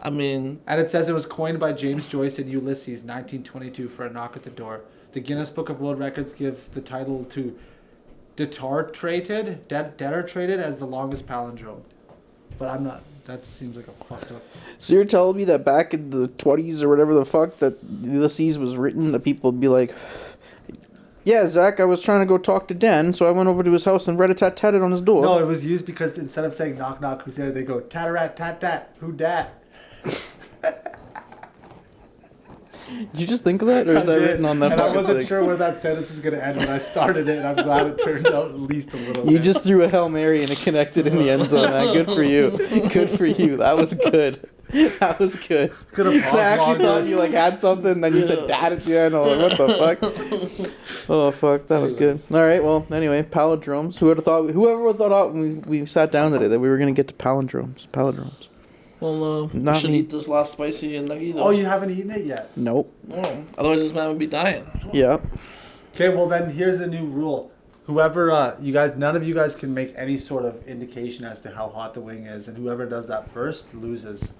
I mean, And it says it was coined by James Joyce in Ulysses, 1922, for a knock at the door. The Guinness Book of World Records gives the title to detartrated as the longest palindrome. But I'm not. That seems like a fucked up. So you're telling me that back in the 20s or whatever the fuck that Ulysses was written, that people would be like, yeah, Zach, I was trying to go talk to Dan, so I went over to his house and rat-a-tat-tatted on his door. No, it was used because instead of saying knock knock who's there, they go tatarat tat tat who dat. Did you just think of that, or is that written on that? And I fucking wasn't thing? sure where that sentence was gonna end when I started it, and I'm glad it turned out at least a little. You bit. just threw a Hail Mary and it connected in the end zone, man. Good for you. Good for you. That was good. That was good. Could have Because I actually paused thought longer. you like had something, and then you said dad at the end. I was like, what the fuck? Oh fuck, that was good. All right, well, anyway, palindromes. Whoever would have thought when we sat down today that we were gonna get to palindromes? Palindromes. Well, we Not should me. eat this last spicy and nuggy though. Oh, you haven't eaten it yet. Nope. Oh, otherwise this man would be dying. Yep. Okay, well then here's the new rule. Whoever none of you guys can make any sort of indication as to how hot the wing is, and whoever does that first loses.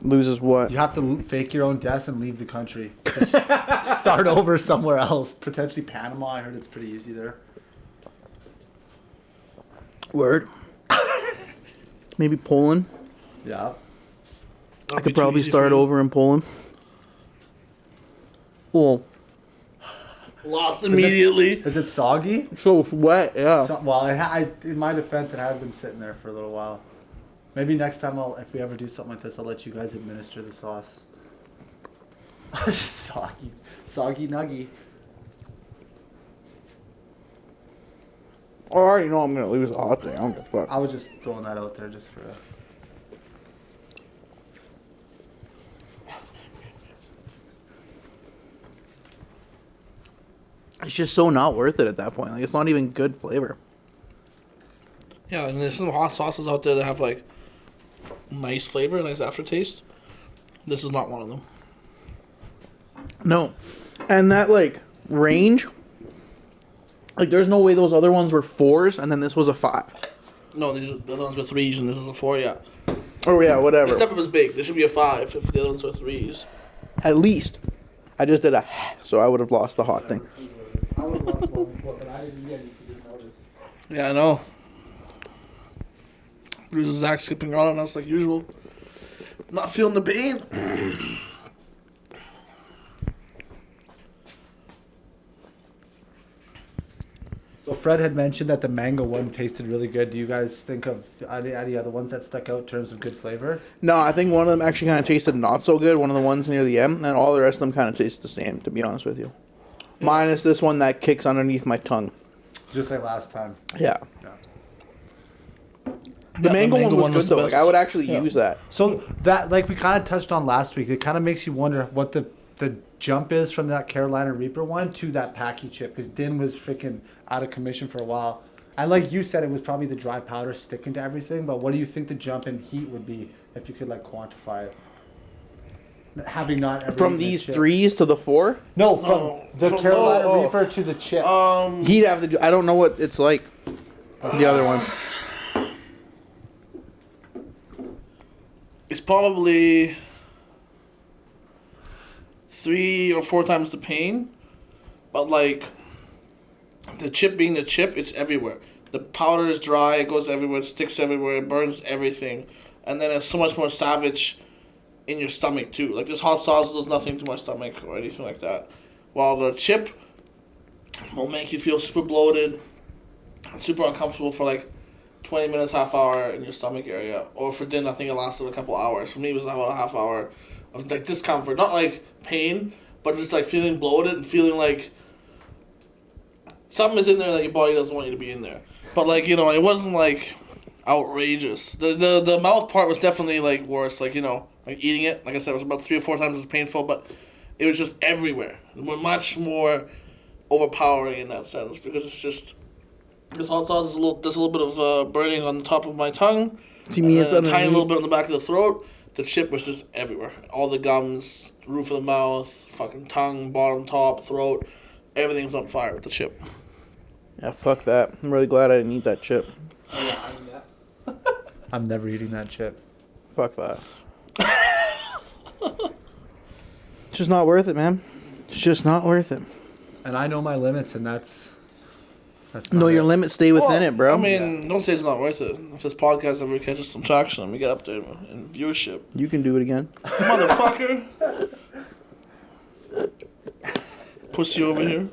Loses what? You have to fake your own death and leave the country. Just start over somewhere else, potentially Panama. I heard it's pretty easy there. Word. Maybe Poland. Yeah. I could probably start over in Poland. Well, Lost immediately. Is it soggy? so wet, yeah. Well, in my defense, it had been sitting there for a little while. Maybe next time, if we ever do something like this, I'll let you guys administer the sauce. Soggy nuggy. I already know I'm gonna lose a hot thing. I don't give a fuck. I was just throwing that out there just for. It's just so not worth it at that point. Like, it's not even good flavor. Yeah, and there's some hot sauces out there that have like nice flavor, nice aftertaste. This is not one of them. No. And that, like, range, like, there's no way those other ones were 4s and then this was a 5. No, the other ones were 3s and this is a 4. Yeah. Oh, yeah, whatever. This type was big. This should be a 5 if the other ones were 3s. At least. I just did a so I would have lost the hot thing. I would have lost one before, but I didn't eat any if you didn't notice. Yeah, I know. Producer Zach skipping on us like usual. Not feeling the pain. So Fred had mentioned that the mango one tasted really good. Do you guys think of any other ones that stuck out in terms of good flavor? No, I think one of them actually kind of tasted not so good. One of the ones near the end, and all the rest of them kind of taste the same, to be honest with you. Yeah. Minus this one that kicks underneath my tongue. Just like last time. Yeah. The mango one was good though. Like, I would actually use that. So that, like we kind of touched on last week, it kind of makes you wonder what the jump is from that Carolina Reaper one to that Packy chip, because Din was freaking out of commission for a while. And like you said, it was probably the dry powder sticking to everything. But what do you think the jump in heat would be if you could like quantify it? Having not ever from these 3s to the 4? No, from the Carolina Reaper to the chip. He'd have to do. I don't know what it's like. The other one. It's probably 3 or 4 times the pain, but like the chip being the chip, it's everywhere. The powder is dry, it goes everywhere, it sticks everywhere, it burns everything, and then it's so much more savage in your stomach too. Like this hot sauce does nothing to my stomach or anything like that, while the chip will make you feel super bloated and super uncomfortable for like 20 minutes, half hour in your stomach area. Or for Din, I think it lasted a couple hours. For me, it was about a half hour of like discomfort. Not like pain, but just like feeling bloated and feeling like something is in there that your body doesn't want you to be in there. But like, you know, it wasn't like outrageous. The mouth part was definitely like worse. Like, you know, like eating it, like I said, it was about 3 or 4 times as painful, but it was just everywhere. Much more overpowering in that sense, because it's just, this hot sauce is there's a little bit of burning on the top of my tongue. See me, it's a tiny little bit on the back of the throat. The chip was just everywhere. All the gums, roof of the mouth, fucking tongue, bottom, top, throat. Everything's on fire with the chip. Yeah, fuck that. I'm really glad I didn't eat that chip. I'm never eating that chip. Fuck that. It's just not worth it, man. It's just not worth it. And I know my limits, and that's No, your limits stay within it, bro. I mean, don't say it's not worth it. If this podcast ever catches some traction and we get up there in viewership. You can do it again. Motherfucker. Pussy over here.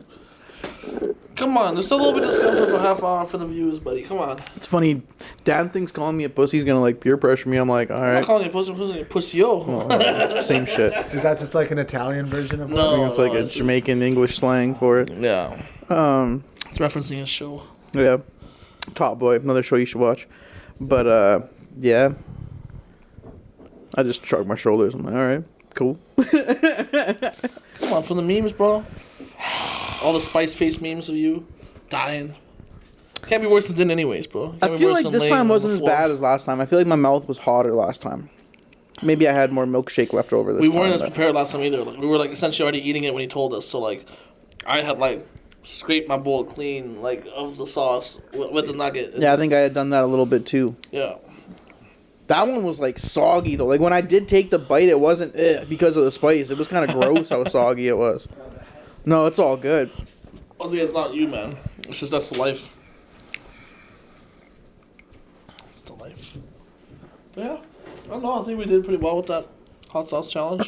Come on, there's a little bit of discomfort for half hour for the views, buddy. Come on. It's funny. Dan thinks calling me a pussy's gonna like peer pressure me. I'm like, all I'm not right. calling you a pussy. I'm calling you a pussy-o. Well, same shit. Is that just like an Italian version of No. I think it's like a it's just- Jamaican English slang for it. Yeah. It's referencing a show. Yeah. Top Boy, another show you should watch. But yeah. I just shrugged my shoulders. I'm like, all right, cool. Come on, from the memes, bro. All the spice face memes of you dying. Can't be worse than din anyways, bro. Can't I be feel worse like than this laying time on the wasn't as floor. bad as last time. I feel like my mouth was hotter last time. Maybe I had more milkshake left over this We time. weren't as but- prepared last time either. Like, we were like essentially already eating it when he told us. So like, I had like scraped my bowl clean like of the sauce with the nugget. Yeah, I think I had done that a little bit too. Yeah. That one was like soggy though. Like when I did take the bite, it wasn't because of the spice. It was kind of gross how soggy it was. No, it's all good. I think it's not you, man. It's just that's the life. It's the life. But yeah, I don't know. I think we did pretty well with that hot sauce challenge.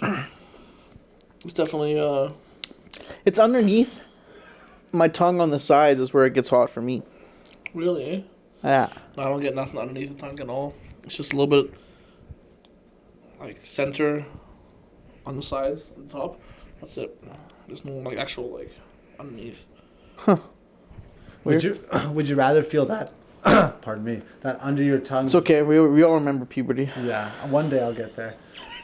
It's definitely It's underneath my tongue on the sides is where it gets hot for me. really. Eh? Yeah. No, I don't get nothing underneath the tongue at all. It's just a little bit like center on the sides, on the top. That's it. There's no like actual like underneath. Would you rather feel that? Pardon me. That under your tongue. It's okay. We all remember puberty. Yeah, one day I'll get there.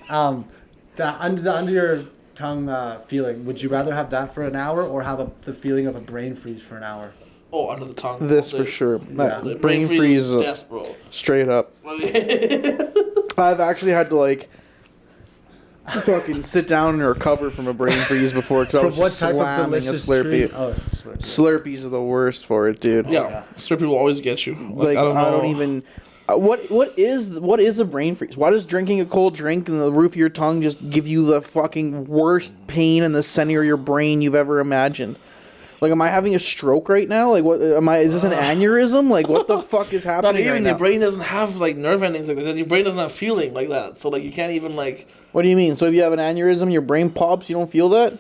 The under your tongue feeling. Would you rather have that for an hour or have the feeling of a brain freeze for an hour? Oh, under the tongue. This All for day. sure. That Yeah. brain freeze, is death, bro. straight up. I've actually had to like fucking sit down and recover from a brain freeze before because I From was what just type of slamming a delicious Slurpee. treat? Oh, Slurpee. Slurpees are the worst for it, dude. Yeah, strip people always get you. Like I don't know. even. What is a brain freeze? Why does drinking a cold drink in the roof of your tongue just give you the fucking worst pain in the center of your brain you've ever imagined? Like, am I having a stroke right now? Like, what am I? Is this an aneurysm? Like, what the fuck is happening Not even right your now? brain doesn't have like nerve endings like that. Your brain doesn't have feeling like that. So like you can't even like. What do you mean? So if you have an aneurysm, your brain pops, you don't feel that?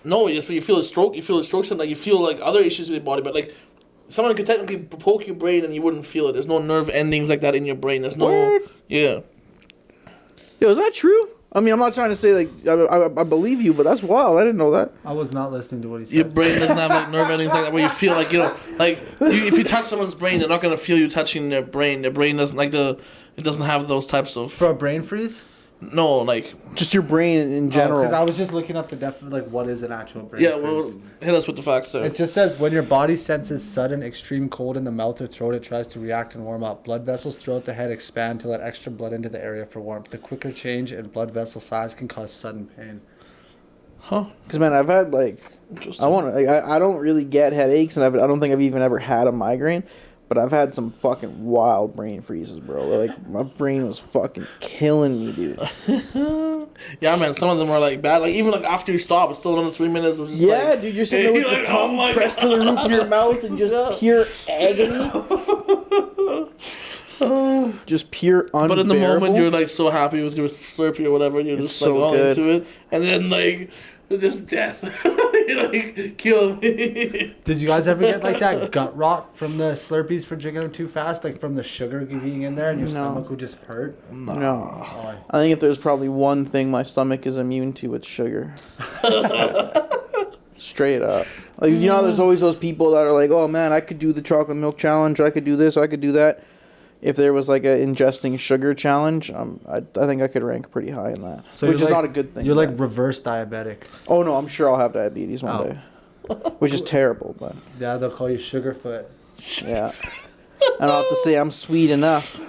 No, yes, but you feel a stroke. You feel a stroke, and like you feel like other issues with your body. But like someone could technically poke your brain and you wouldn't feel it. There's no nerve endings like that in your brain. There's no. Word? Yeah. Yo, is that true? I mean, I'm not trying to say like I believe you, but that's wild. I didn't know that. I was not listening to what he said. Your brain doesn't have like nerve endings like that where you feel like like if you touch someone's brain, they're not gonna feel you touching their brain. Their brain doesn't it doesn't have those types of For a brain freeze? no like Just your brain in general. Because I was just looking up the like what is an actual brain yeah. freeze. Well, hit us with the facts there. It just says when your body senses sudden extreme cold in the mouth or throat, it tries to react and warm up. Blood vessels throughout the head expand to let extra blood into the area for warmth. The quicker change in blood vessel size can cause sudden pain. Huh? Because man, I've had like Interesting. I don't really get headaches, and I don't think I've even ever had a migraine, but I've had some fucking wild brain freezes, bro. Like my brain was fucking killing me, dude. Yeah, man. Some of them are like bad. Like even like after you stop, it's still another 3 minutes. Of just, Yeah, like, dude, you're sitting there with you're your like, tongue oh my pressed to the roof of your mouth and just Yeah. pure agony. Just pure unbearable. But in the moment, you're like so happy with your Slurpee or whatever. You're It's just so like all good. into it, and then like just death. You're like kill me. Did you guys ever get like that gut rot from the Slurpees for drinking them too fast? Like from the sugar being in there and your No. stomach would just hurt? No. Oh, I think if there's probably one thing my stomach is immune to, it's sugar. Straight up. Like, you know, there's always those people that are like, oh man, I could do the chocolate milk challenge, I could do this, I could do that. If there was like a ingesting sugar challenge, I think I could rank pretty high in that. So Which you're is like- not a good thing. You're like but- reverse diabetic. oh no, I'm sure I'll have diabetes one Oh. day. Which is terrible, but Yeah, they'll call you Sugarfoot. yeah. And I'll have to say I'm sweet enough.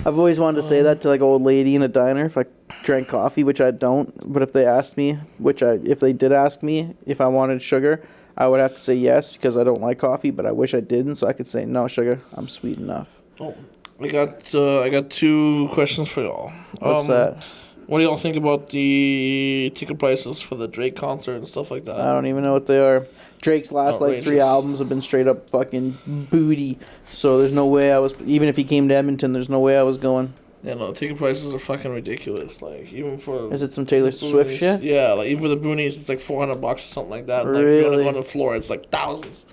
I've always wanted to say that to like an old lady in a diner if I drank coffee, which I don't. But if they asked me, if they did ask me if I wanted sugar, I would have to say yes because I don't like coffee. But I wish I didn't, so I could say no sugar. I'm sweet enough. Oh, I got 2 questions for y'all. What's that? What do y'all think about the ticket prices for the Drake concert and stuff like that? I don't even know what they are. Drake's last like 3 Outrageous. albums have been straight up fucking booty. So there's no way I was. Even if he came to Edmonton, there's no way I was going. Yeah, no, ticket prices are fucking ridiculous. Like even for Is it some Taylor Swift boonies- shit? Yeah, like even for the boonies, it's like $400 or something like that. Like if you want to Really? go on the floor, it's like thousands.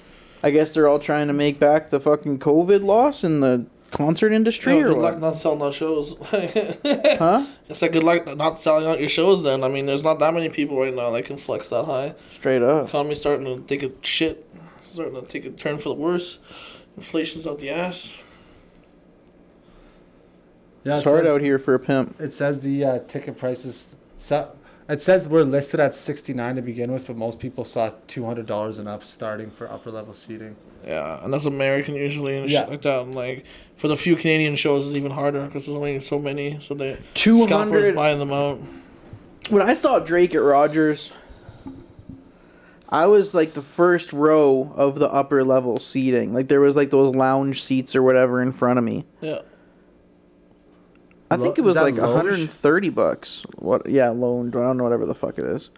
I guess they're all trying to make back the fucking COVID loss in the concert industry, or Good what? luck not selling out shows. Huh? It's like good luck not selling out your shows then. I mean, there's not that many people right now that can flex that high. Straight up. Economy's starting to take a shit. Starting to take a turn for the worse. Inflation's out the ass. Yeah, It's hard out here for a pimp. It says the ticket prices. It says we're listed at 69 to begin with, but most people saw $200 and up starting for upper level seating. Yeah, and that's American usually and Yeah. shit like that. And like for the few Canadian shows, it's even harder because there's only so many. So they 200 scalpers buying them out. When I saw Drake at Rogers, I was like the first row of the upper level seating. Like there was like those lounge seats or whatever in front of me. Yeah. I think it was Is that like Loge? $130. What? Yeah, loan. I don't know whatever the fuck it is.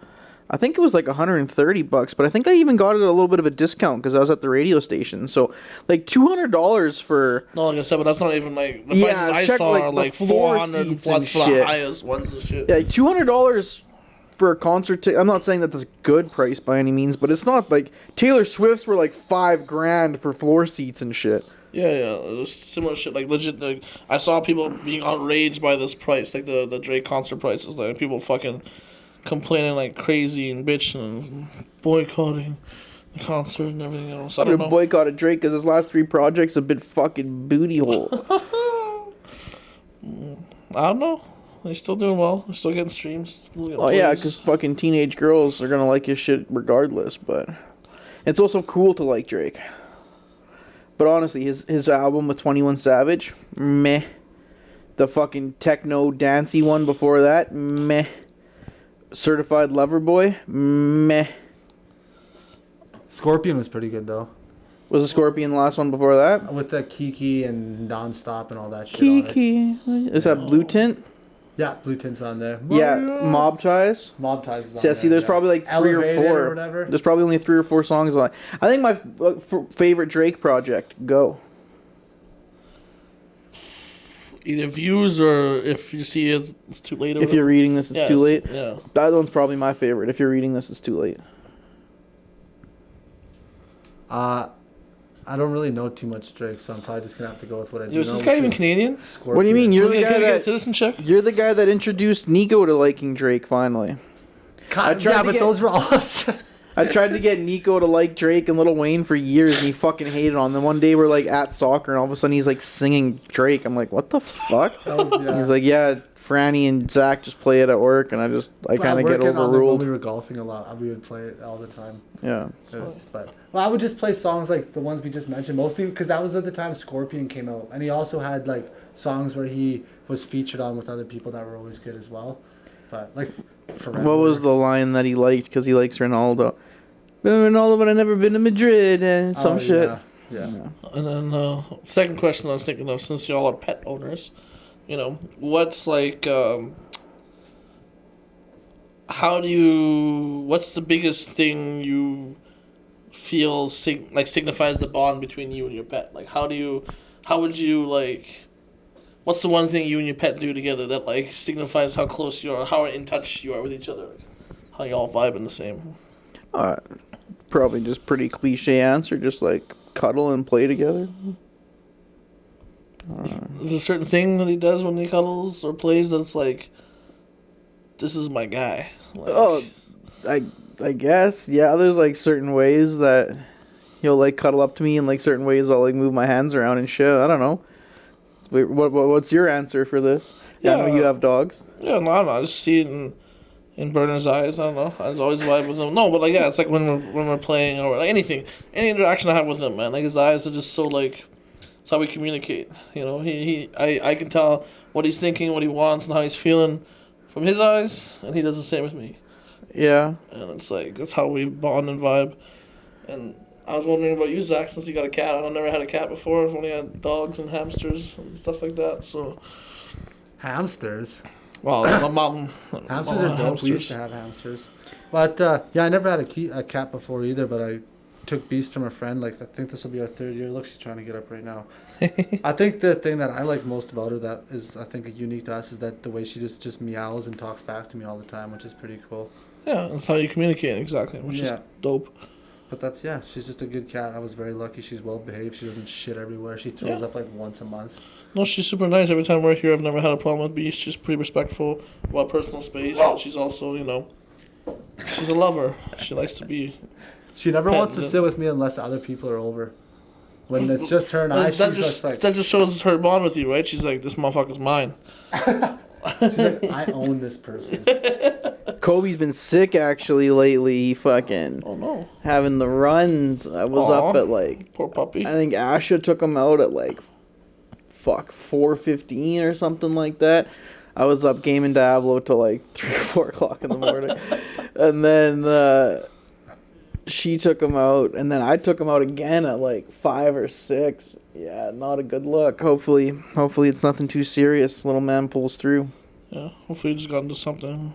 I think it was like $130, but I think I even got it at a little bit of a discount because I was at the radio station. So like $200 for. No, like I said, but that's not even like the Yeah, prices I check, saw like, are the like floor 400 seats plus and for the shit. highest ones and shit. Yeah, like $200 for a concert ticket. I'm not saying that that's a good price by any means, but it's not like Taylor Swift's were like $5,000 for floor seats and shit. Yeah, it was similar shit. Like legit, like I saw people being outraged by this price, like the Drake concert prices. Like people fucking complaining like crazy and bitching and boycotting the concert and everything else. I I'm don't gonna know. boycott Drake because his last 3 projects have been fucking booty hole. I don't know. He's still doing well. He's still getting streams. Still getting Oh yeah, plays. because fucking teenage girls are gonna like his shit regardless. But it's also cool to like Drake. But honestly, his album with 21 Savage, meh. The fucking techno dancey one before that, meh. Certified Lover Boy, meh. Scorpion was pretty good though, Was the Scorpion the last one before that? with the Kiki and Nonstop and all that shit. On it. Kiki. Is that Blue Tint? Yeah, Blue Tint's on there. Yeah, Mob Ties. Mob Ties is on Yeah, there. see, there's probably like 3 or Elevated 4. or whatever. There's probably only 3 or 4 songs on it. I think my favorite Drake project, Go. Either views or if you see it's too late. Or If you're reading this, it's yeah, too late. Yeah. That one's probably my favorite. If you're reading this, it's too late. I don't really know too much Drake, so I'm probably just gonna have to go with what I do. Yo, is know, this guy which even is Canadian? Scorpion. What do you mean? You're Can the we guy get a that citizen check? you're the guy that introduced Nico to liking Drake. Finally, I tried Yeah, to but get- those were all. I tried to get Nico to like Drake and Lil Wayne for years, and he fucking hated on them. One day we're like at soccer, and all of a sudden he's like singing Drake. I'm like, what the fuck? He's like, yeah, Franny and Zach just play it at work, and I kind of get When overruled. we were golfing a lot, we would play it all the time. Yeah. But I would just play songs like the ones we just mentioned, mostly because that was at the time Scorpion came out, and he also had like songs where he was featured on with other people that were always good as well. But like, Forever. What was the line that he liked? Because he likes Ronaldo. Ronaldo, but I never been to Madrid and some Oh, shit. Yeah. And then second question I was thinking of, since y'all are pet owners, what's like, what's the biggest thing you feel signifies the bond between you and your pet? Like, what's the one thing you and your pet do together that like signifies how close you are, how in touch you are with each other, how y'all vibing the same? Probably just pretty cliche answer, just like cuddle and play together. Is there a certain thing that he does when he cuddles or plays that's like, this is my guy? Like, I guess, yeah, there's like certain ways that he'll like cuddle up to me, and like certain ways I'll like move my hands around and shit. I don't know. Wait, what's your answer for this? I know you have dogs. Yeah, no, I don't know. I just see it in Bernard's eyes. I don't know. I just always vibe with him. No, but like, yeah, it's like when we're playing or like anything, any interaction I have with him, man. Like his eyes are just so like, it's how we communicate. I can tell what he's thinking, what he wants, and how he's feeling from his eyes, and he does the same with me. Yeah. And it's like that's how we bond and vibe. And I was wondering about you, Zach, since you got a cat. I've never had a cat before. I've only had dogs and hamsters and stuff like that. So, Hamsters. well, my mom. Hamsters are dope. We used to have hamsters. But yeah, I never had a cat before either. But I took Beast from a friend. Like I think this will be our 3rd year. Look, she's trying to get up right now. I think the thing that I like most about her that is I think unique to us is that the way she just meows and talks back to me all the time, which is pretty cool. Yeah, that's how you communicate exactly, which is dope. But that's, yeah, she's just a good cat. I was very lucky. She's well behaved. She doesn't shit everywhere. She throws up like once a month. No, she's super nice. Every time we're here, I've never had a problem with Beast. She's pretty respectful about personal space. But she's also, she's a lover. She likes to be. She never wants to sit with me unless other people are over. When it's just her and I, she's just like... That just shows her bond with you, right? She's like, this motherfucker's mine. She's like, I own this person. Kobe's been sick actually lately. He fucking having the runs. I was up at like poor puppy. I think Asha took him out at like 4:15 or something like that. I was up gaming Diablo till like 3 or 4 o'clock in the morning, and then she took him out, and then I took him out again at like 5 or 6. Yeah, not a good look. Hopefully it's nothing too serious. Little man pulls through. Yeah, hopefully he just got into something.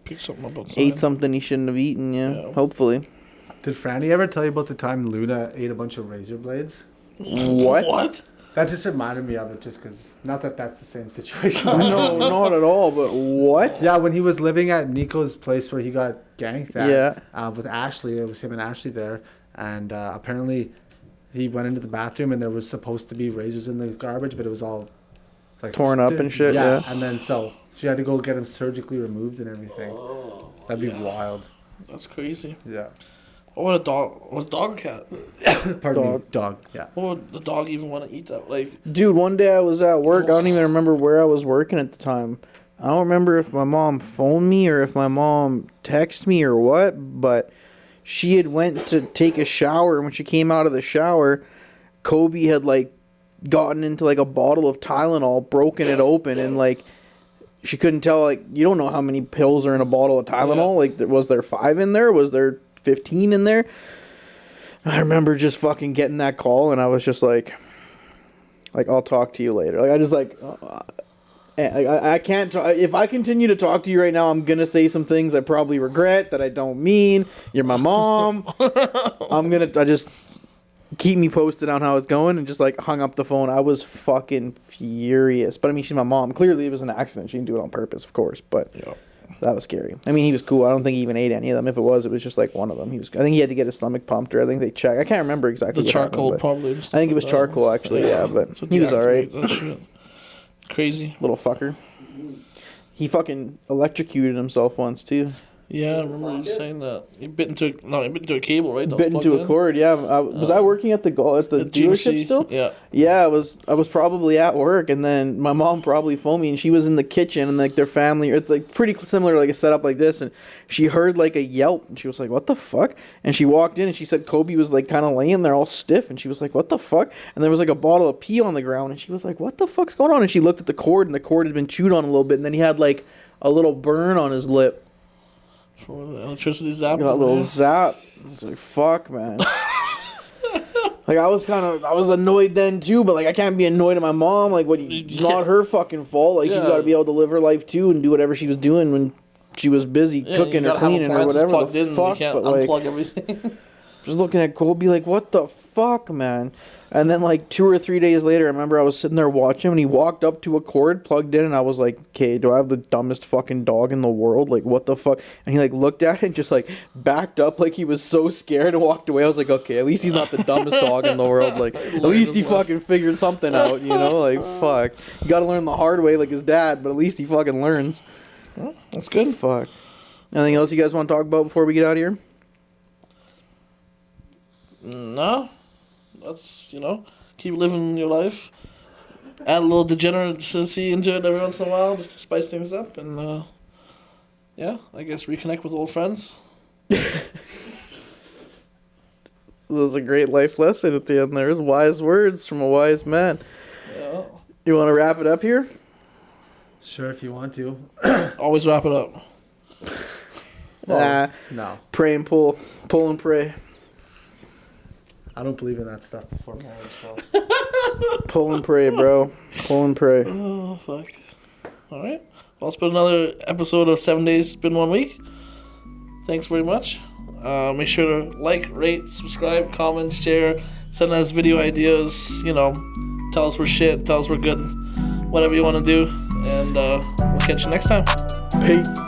Picked something up outside. Ate something he shouldn't have eaten, yeah. Hopefully. Did Franny ever tell you about the time Luna ate a bunch of razor blades? What? That just reminded me of it, just because, not that that's the same situation. No, not at all, but what? Yeah, when he was living at Nico's place where he got ganked at, Yeah. With Ashley, it was him and Ashley there, and apparently he went into the bathroom and there was supposed to be razors in the garbage, but it was all like torn up and shit, yeah. And then so she had to go get them surgically removed and everything. Oh, That'd be wild. That's crazy. Yeah. What would a dog? Was a dog or cat? Pardon me. Dog. Yeah. What would the dog even want to eat that? Like, dude, one day I was at work. I don't even remember where I was working at the time. I don't remember if my mom phoned me or if my mom texted me or what, but she had went to take a shower, and when she came out of the shower, Kobe had like gotten into like a bottle of Tylenol, broken it open, and like she couldn't tell, like, you don't know how many pills are in a bottle of Tylenol. Like, was there 5 in there? Was there 15 in there? I remember just fucking getting that call, and I was just like I'll talk to you later. Like, I just like I can't if I continue to talk to you right now, I'm gonna say some things I probably regret that I don't mean. You're my mom. I just keep me posted on how it's going, and just like hung up the phone. I was fucking furious. But I mean, she's my mom. Clearly it was an accident. She didn't do it on purpose, of course, but that was scary. I mean, he was cool. I don't think he even ate any of them. If it was just like one of them. I think he had to get his stomach pumped, or I think they checked. I can't remember exactly. The charcoal happened, probably. I think it was charcoal actually, yeah, but he was alright. Crazy. Little fucker. He fucking electrocuted himself once too. Yeah, I remember you saying that. He bit into a cable, right? Bit into a cord, yeah. Was I working at the dealership still? Yeah. Yeah, I was probably at work, and then my mom probably phoned me, and she was in the kitchen, and like their family, it's like pretty similar, like a setup like this, and she heard like a yelp, and she was like, "What the fuck?" And she walked in, and she said Kobe was like kind of laying there all stiff, and she was like, "What the fuck?" And there was like a bottle of pee on the ground, and she was like, "What the fuck's going on?" And she looked at the cord, and the cord had been chewed on a little bit, and then he had like a little burn on his lip. For the electricity zap. Got a little zap. I was like, fuck, man. Like, I was annoyed then too, but like, I can't be annoyed at my mom. Like, not her fucking fault. Like, she's got to be able to live her life too and do whatever she was doing when she was busy cooking or cleaning or whatever the fuck. But like, unplug everything. just looking at Cole, be like, what the fuck, man? And then like 2 or 3 days later, I remember I was sitting there watching him, and he walked up to a cord, plugged in, and I was like, okay, do I have the dumbest fucking dog in the world? Like, what the fuck? And he like looked at it and just like backed up like he was so scared and walked away. I was like, okay, at least he's not the dumbest dog in the world. Like, at least he fucking figured something out, you know? Like, fuck. You gotta learn the hard way like his dad, but at least he fucking learns. Well, that's good. Fuck. Anything else you guys want to talk about before we get out of here? No. That's, keep living your life. Add a little degeneracy into it every once in a while just to spice things up. And, I guess reconnect with old friends. This was a great life lesson at the end. There's wise words from a wise man. Yeah. You want to wrap it up here? Sure, if you want to. Always wrap it up. No. Pray and pull. Pull and pray. I don't believe in that stuff before marriage, so. Pull and pray, bro. Pull and pray. Oh, fuck. All right. Well, it's been another episode of 7 Days, Been 1 Week. Thanks very much. Make sure to like, rate, subscribe, comment, share, send us video ideas, tell us we're shit, tell us we're good, whatever you want to do. And we'll catch you next time. Peace.